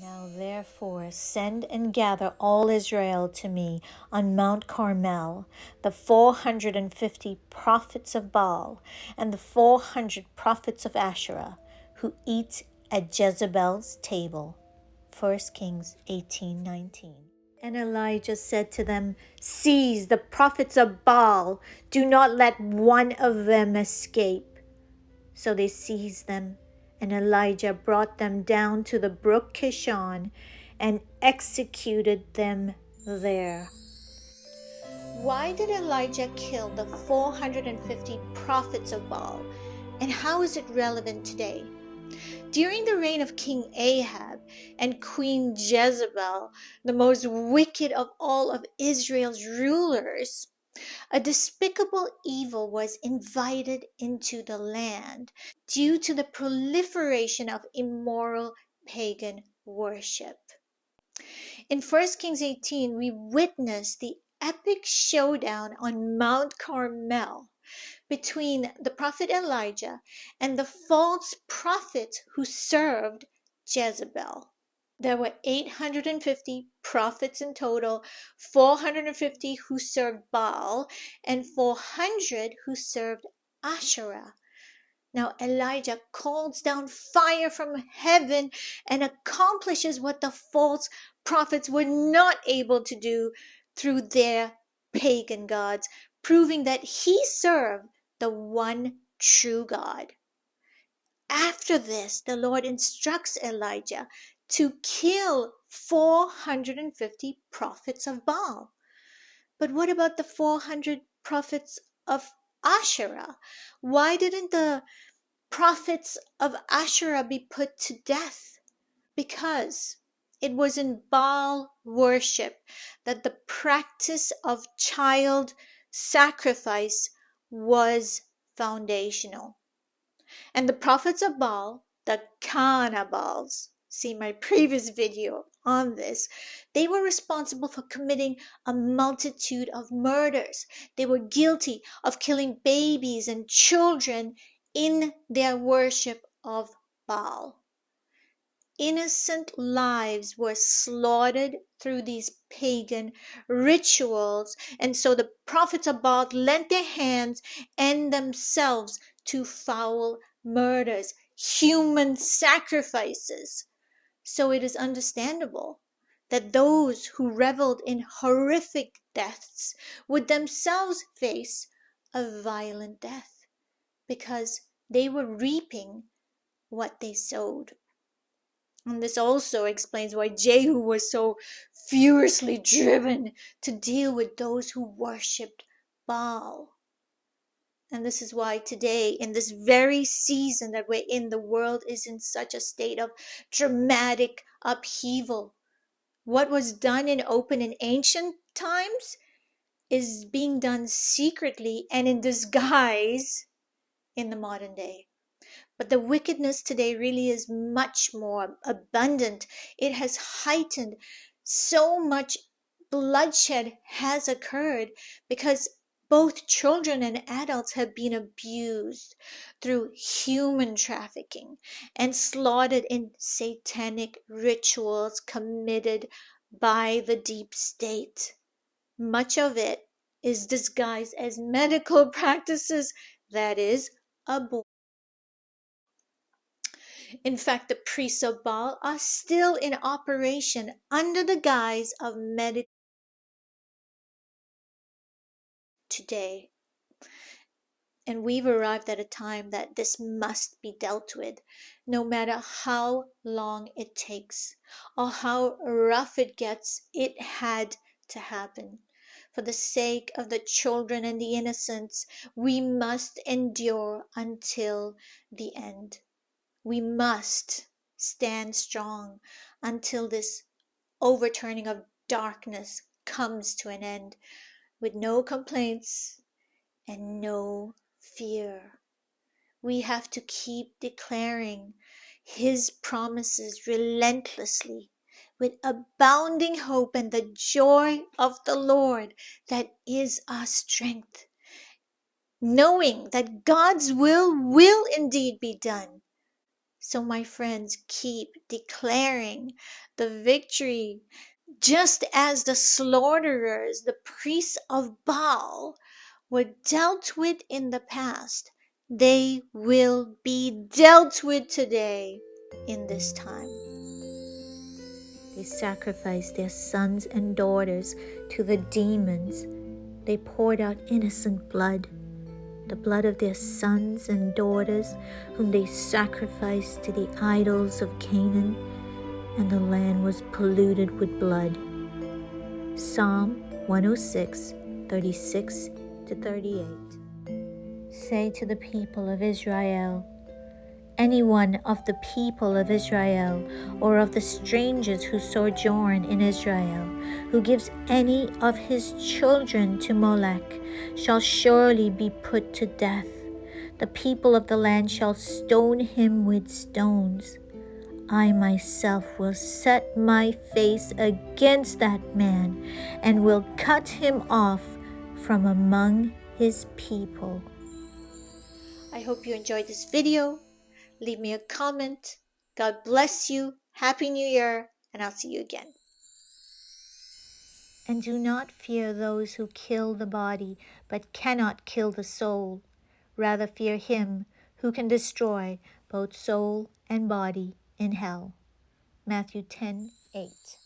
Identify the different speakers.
Speaker 1: Now therefore send and gather all Israel to me on Mount Carmel, the 450 prophets of Baal, and the 400 prophets of Asherah, who eat at Jezebel's table. 1 Kings 18:19. And Elijah said to them, Seize the prophets of Baal, do not let one of them escape. So they seized them, and Elijah brought them down to the brook Kishon and executed them there. Why did Elijah kill the 450 prophets of Baal, and how is it relevant today? During the reign of King Ahab and Queen Jezebel, the most wicked of all of Israel's rulers, a despicable evil was invited into the land due to the proliferation of immoral pagan worship. In 1 Kings 18, we witness the epic showdown on Mount Carmel between the prophet Elijah and the false prophets who served Jezebel. There were 850 prophets in total, 450 who served Baal, and 400 who served Asherah. Now Elijah calls down fire from heaven and accomplishes what the false prophets were not able to do through their pagan gods, proving that he served the one true God. After this, the Lord instructs Elijah to kill 450 prophets of Baal. But what about the 400 prophets of Asherah? Why didn't the prophets of Asherah be put to death? Because it was in Baal worship that the practice of child sacrifice was foundational. And the prophets of Baal, the Baals, see my previous video on this, they were responsible for committing a multitude of murders. They were guilty of killing babies and children in their worship of Baal. Innocent lives were slaughtered through these pagan rituals, and so the prophets of Baal lent their hands and themselves to foul murders, human sacrifices. So it is understandable that those who reveled in horrific deaths would themselves face a violent death, because they were reaping what they sowed. And this also explains why Jehu was so furiously driven to deal with those who worshipped Baal. And this is why today, in this very season that we're in, the world is in such a state of dramatic upheaval. What was done in open in ancient times is being done secretly and in disguise in the modern day. But the wickedness today really is much more abundant. It has heightened. So much bloodshed has occurred because both children and adults have been abused through human trafficking and slaughtered in satanic rituals committed by the deep state. Much of it is disguised as medical practices, that is, abortion. In fact, the priests of Baal are still in operation under the guise of medical today. And we've arrived at a time that this must be dealt with, no matter how long it takes or how rough it gets. It had to happen. For the sake of the children and the innocents, we must endure until the end. We must stand strong until this overturning of darkness comes to an end, with no complaints and no fear. We have to keep declaring His promises relentlessly, with abounding hope and the joy of the Lord that is our strength, knowing that God's will indeed be done. So my friends, keep declaring the victory. Just as the slaughterers, the priests of Baal, were dealt with in the past, they will be dealt with today in this time. They sacrificed their sons and daughters to the demons. They poured out innocent blood, the blood of their sons and daughters, whom they sacrificed to the idols of Canaan, and the land was polluted with blood. Psalm 106, 36 to 38. Say to the people of Israel, anyone of the people of Israel, or of the strangers who sojourn in Israel, who gives any of his children to Molech, shall surely be put to death. The people of the land shall stone him with stones. I myself will set my face against that man, and will cut him off from among his people. I hope you enjoyed this video. Leave me a comment. God bless you. Happy New Year, and I'll see you again. And do not fear those who kill the body, but cannot kill the soul. Rather fear him who can destroy both soul and body in hell. Matthew 10:8.